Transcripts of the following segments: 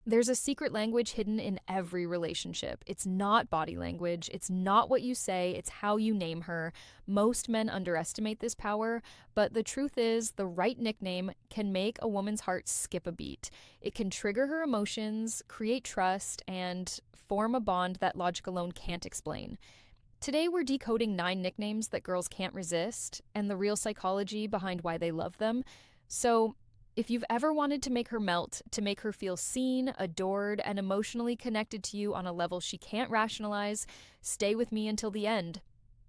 There's a secret language hidden in every relationship. It's not body language. It's not what you say. It's how you name her. Most men underestimate this power, but the truth is, the right nickname can make a woman's heart skip a beat. It can trigger her emotions, create trust, and form a bond that logic alone can't explain. Today, we're decoding 9 nicknames that girls can't resist and the real psychology behind why they love them. So, if you've ever wanted to make her melt, to make her feel seen, adored, and emotionally connected to you on a level she can't rationalize, stay with me until the end.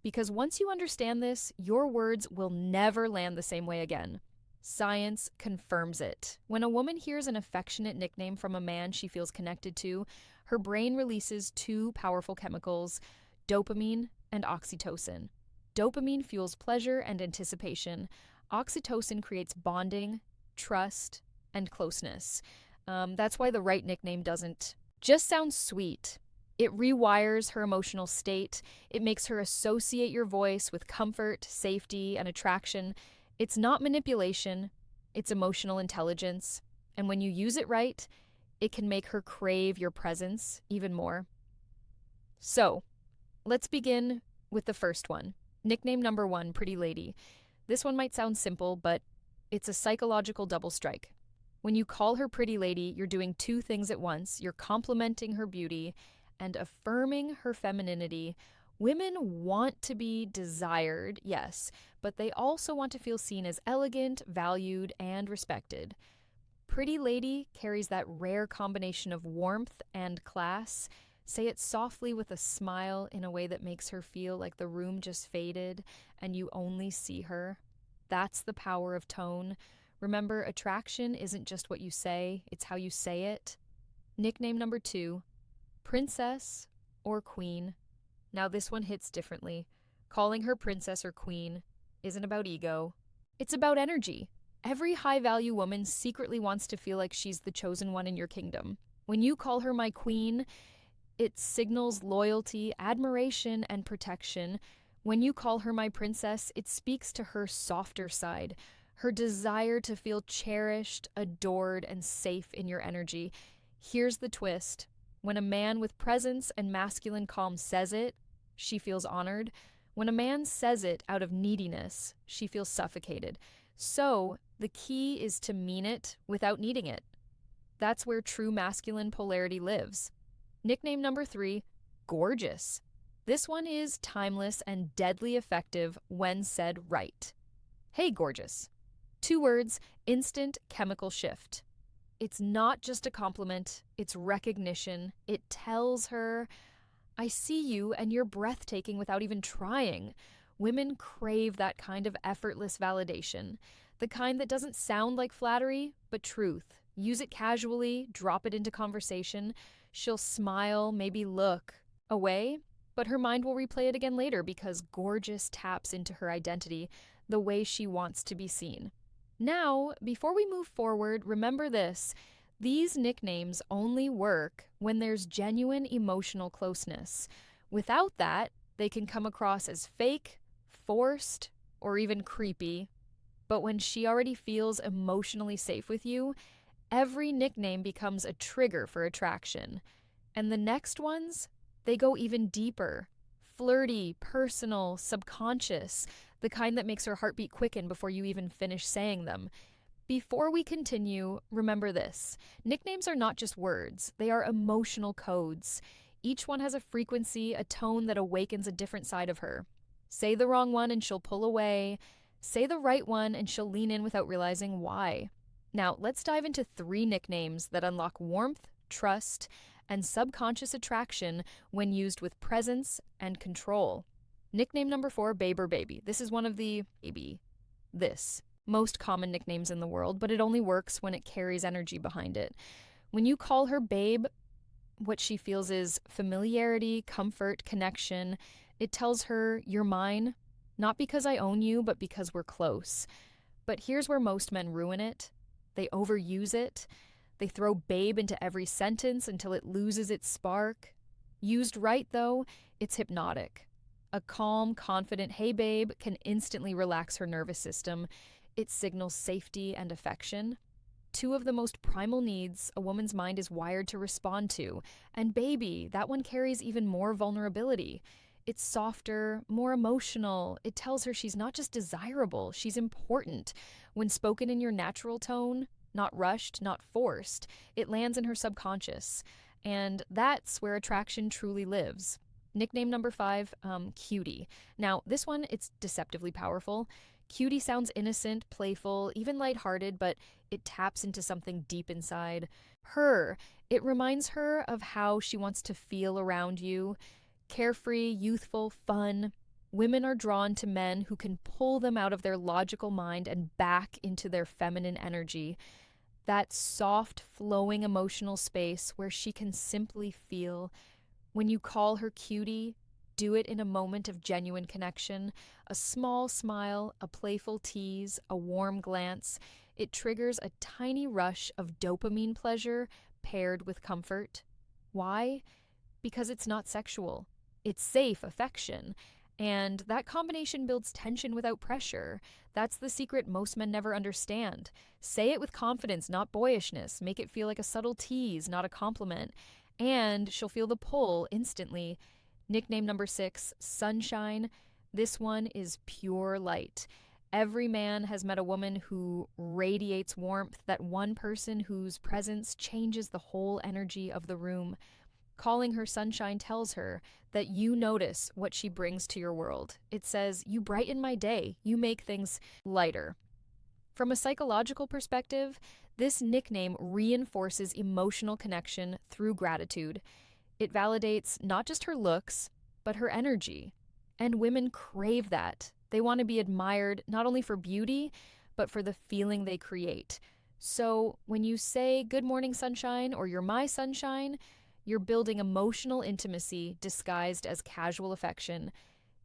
Because once you understand this, your words will never land the same way again. Science confirms it. When a woman hears an affectionate nickname from a man she feels connected to, her brain releases 2 powerful chemicals, dopamine and oxytocin. Dopamine fuels pleasure and anticipation. Oxytocin creates bonding, trust, and closeness. That's why the right nickname doesn't just sound sweet. It rewires her emotional state. It makes her associate your voice with comfort, safety, and attraction. It's not manipulation, it's emotional intelligence. And when you use it right, it can make her crave your presence even more. So, let's begin with the first one. Nickname number 1, Pretty Lady. This one might sound simple, but it's a psychological double strike. When you call her Pretty Lady, you're doing 2 things at once. You're complimenting her beauty and affirming her femininity. Women want to be desired, yes, but they also want to feel seen as elegant, valued, and respected. Pretty Lady carries that rare combination of warmth and class. Say it softly with a smile in a way that makes her feel like the room just faded and you only see her. That's the power of tone. Remember, attraction isn't just what you say, it's how you say it. Nickname number 2, Princess or Queen. Now this one hits differently. Calling her princess or queen isn't about ego. It's about energy. Every high-value woman secretly wants to feel like she's the chosen one in your kingdom. When you call her my queen, it signals loyalty, admiration, and protection. When you call her my princess, it speaks to her softer side, her desire to feel cherished, adored, and safe in your energy. Here's the twist. When a man with presence and masculine calm says it, she feels honored. When a man says it out of neediness, she feels suffocated. So, the key is to mean it without needing it. That's where true masculine polarity lives. Nickname number 3, Gorgeous. This one is timeless and deadly effective when said right. Hey, gorgeous. 2 words, instant chemical shift. It's not just a compliment, it's recognition. It tells her, I see you and you're breathtaking without even trying. Women crave that kind of effortless validation, the kind that doesn't sound like flattery, but truth. Use it casually, drop it into conversation. She'll smile, maybe look away, but her mind will replay it again later because gorgeous taps into her identity, the way she wants to be seen. Now, before we move forward, remember this. These nicknames only work when there's genuine emotional closeness. Without that, they can come across as fake, forced, or even creepy. But when she already feels emotionally safe with you, every nickname becomes a trigger for attraction. And the next ones, they go even deeper. Flirty, personal, subconscious, the kind that makes her heartbeat quicken before you even finish saying them. Before we continue, remember this. Nicknames are not just words, they are emotional codes. Each one has a frequency, a tone that awakens a different side of her. Say the wrong one and she'll pull away. Say the right one and she'll lean in without realizing why. Now, let's dive into 3 nicknames that unlock warmth, trust, and subconscious attraction when used with presence and control. Nickname number 4, Babe or Baby. This is one of the most common nicknames in the world, but it only works when it carries energy behind it. When you call her Babe, what she feels is familiarity, comfort, connection. It tells her, you're mine, not because I own you, but because we're close. But here's where most men ruin it. They overuse it. They throw babe into every sentence until it loses its spark. Used right, though, it's hypnotic. A calm, confident, hey babe, can instantly relax her nervous system. It signals safety and affection. Two of the most primal needs a woman's mind is wired to respond to. And baby, that one carries even more vulnerability. It's softer, more emotional. It tells her she's not just desirable, she's important. When spoken in your natural tone, not rushed, not forced, it lands in her subconscious. And that's where attraction truly lives. Nickname number 5, Cutie. Now, this one, it's deceptively powerful. Cutie sounds innocent, playful, even lighthearted, but it taps into something deep inside her. It reminds her of how she wants to feel around you. Carefree, youthful, fun. Women are drawn to men who can pull them out of their logical mind and back into their feminine energy. That soft, flowing emotional space where she can simply feel. When you call her cutie, do it in a moment of genuine connection. A small smile, a playful tease, a warm glance. It triggers a tiny rush of dopamine pleasure paired with comfort. Why? Because it's not sexual. It's safe affection. And that combination builds tension without pressure. That's the secret most men never understand. Say it with confidence, not boyishness. Make it feel like a subtle tease, not a compliment. And she'll feel the pull instantly. Nickname number 6, Sunshine. This one is pure light. Every man has met a woman who radiates warmth, that one person whose presence changes the whole energy of the room. Calling her sunshine tells her that you notice what she brings to your world. It says, you brighten my day, you make things lighter. From a psychological perspective, this nickname reinforces emotional connection through gratitude. It validates not just her looks, but her energy. And women crave that. They want to be admired not only for beauty, but for the feeling they create. So when you say, good morning, sunshine, or you're my sunshine, you're building emotional intimacy disguised as casual affection.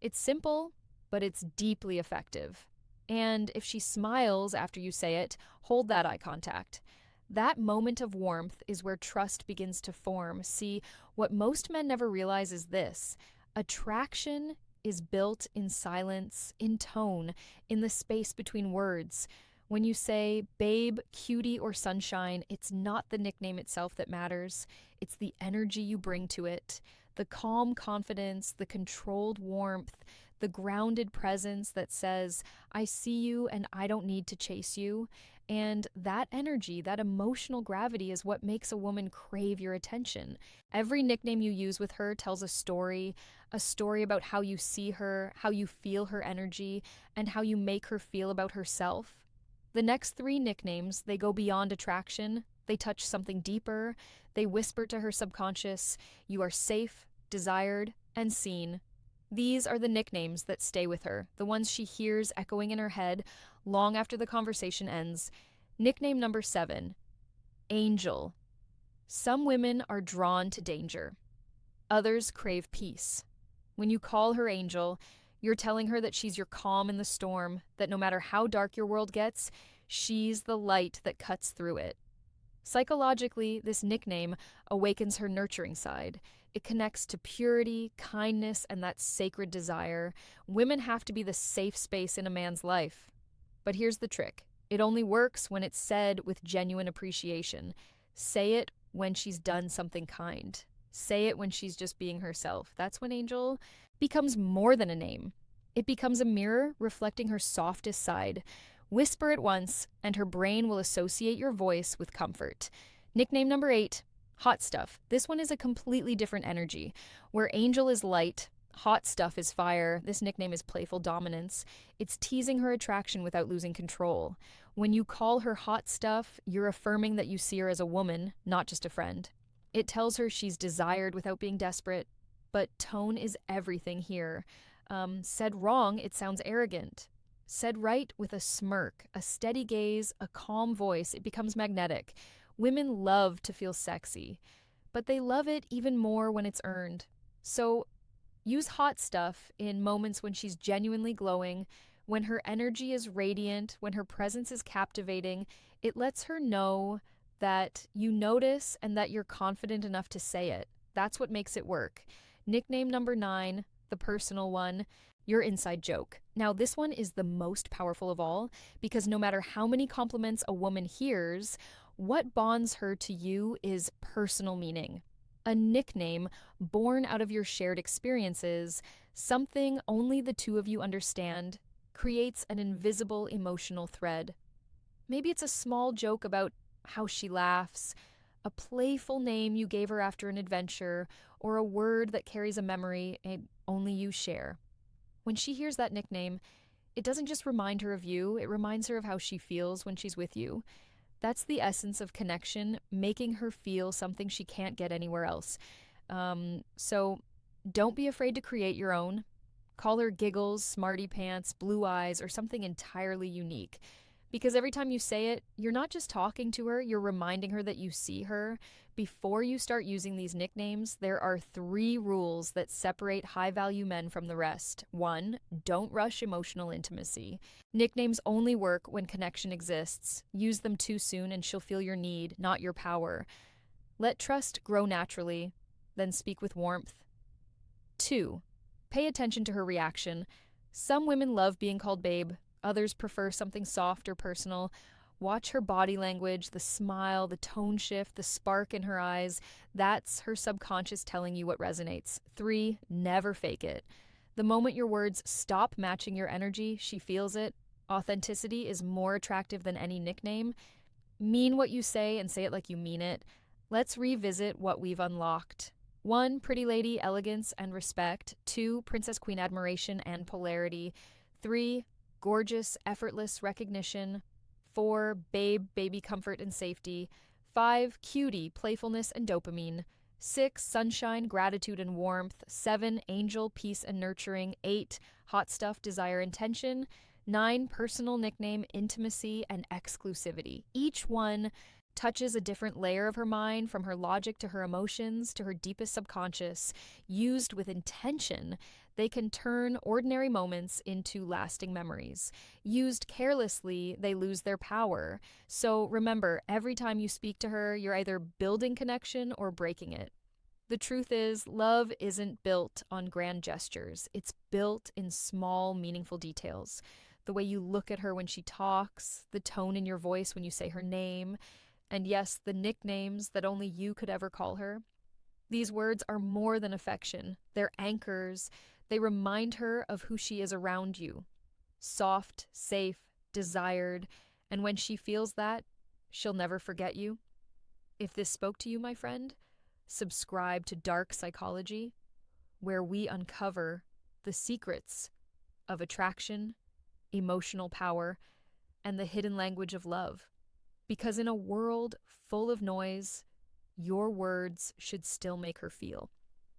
It's simple, but it's deeply effective. And if she smiles after you say it, hold that eye contact. That moment of warmth is where trust begins to form. See, what most men never realize is this: attraction is built in silence, in tone, in the space between words. When you say babe, cutie, or sunshine, it's not the nickname itself that matters. It's the energy you bring to it, the calm confidence, the controlled warmth, the grounded presence that says, I see you and I don't need to chase you. And that energy, that emotional gravity is what makes a woman crave your attention. Every nickname you use with her tells a story about how you see her, how you feel her energy, and how you make her feel about herself. The next 3 nicknames, they go beyond attraction. They touch something deeper. They whisper to her subconscious, you are safe, desired, and seen. These are the nicknames that stay with her, the ones she hears echoing in her head long after the conversation ends. Nickname number 7, Angel. Some women are drawn to danger. Others crave peace. When you call her Angel, you're telling her that she's your calm in the storm, that no matter how dark your world gets, she's the light that cuts through it. Psychologically, this nickname awakens her nurturing side. It connects to purity, kindness, and that sacred desire. Women have to be the safe space in a man's life. But here's the trick. It only works when it's said with genuine appreciation. Say it when she's done something kind. Say it when she's just being herself. That's when Angel becomes more than a name. It becomes a mirror reflecting her softest side. Whisper it once, and her brain will associate your voice with comfort. Nickname number 8, Hot Stuff. This one is a completely different energy. Where Angel is light, Hot Stuff is fire. This nickname is playful dominance. It's teasing her attraction without losing control. When you call her Hot Stuff, you're affirming that you see her as a woman, not just a friend. It tells her she's desired without being desperate. But tone is everything here. Said wrong, it sounds arrogant. Said right with a smirk, a steady gaze, a calm voice, it becomes magnetic. Women love to feel sexy, but they love it even more when it's earned. So use Hot Stuff in moments when she's genuinely glowing, when her energy is radiant, when her presence is captivating. It lets her know that you notice and that you're confident enough to say it. That's what makes it work. Nickname number 9, the personal one. your inside joke. Now, this one is the most powerful of all because no matter how many compliments a woman hears, what bonds her to you is personal meaning. A nickname born out of your shared experiences, something only the two of you understand, creates an invisible emotional thread. Maybe it's a small joke about how she laughs, a playful name you gave her after an adventure, or a word that carries a memory only you share. When she hears that nickname, it doesn't just remind her of you, it reminds her of how she feels when she's with you. That's the essence of connection, making her feel something she can't get anywhere else. So don't be afraid to create your own. Call her Giggles, Smarty Pants, Blue Eyes, or something entirely unique. Because every time you say it, you're not just talking to her, you're reminding her that you see her. Before you start using these nicknames, there are 3 rules that separate high-value men from the rest. 1, don't rush emotional intimacy. Nicknames only work when connection exists. Use them too soon and she'll feel your need, not your power. Let trust grow naturally, then speak with warmth. 2, pay attention to her reaction. Some women love being called babe. Others prefer something soft or personal. Watch her body language, the smile, the tone shift, the spark in her eyes. That's her subconscious telling you what resonates. 3, never fake it. The moment your words stop matching your energy, she feels it. Authenticity is more attractive than any nickname. Mean what you say and say it like you mean it. Let's revisit what we've unlocked. 1, pretty lady, elegance and respect. 2, princess queen admiration and polarity. 3, gorgeous, effortless recognition. 4, babe, baby comfort and safety. 5, cutie, playfulness and dopamine. 6, sunshine, gratitude and warmth. 7, angel, peace and nurturing. 8, hot stuff, desire and tension. 9, personal nickname, intimacy and exclusivity. Each one touches a different layer of her mind, from her logic to her emotions to her deepest subconscious. Used with intention, they can turn ordinary moments into lasting memories. Used carelessly, they lose their power. So remember, every time you speak to her, you're either building connection or breaking it. The truth is, love isn't built on grand gestures. It's built in small, meaningful details. The way you look at her when she talks, the tone in your voice when you say her name, and yes, the nicknames that only you could ever call her. These words are more than affection. They're anchors. They remind her of who she is around you. Soft, safe, desired, and when she feels that, she'll never forget you. If this spoke to you, my friend, subscribe to Dark Psychology, where we uncover the secrets of attraction, emotional power, and the hidden language of love. Because in a world full of noise, your words should still make her feel.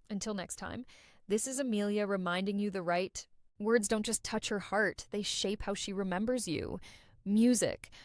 Until next time, this is Amelia reminding you the right words don't just touch her heart, they shape how she remembers you. Music,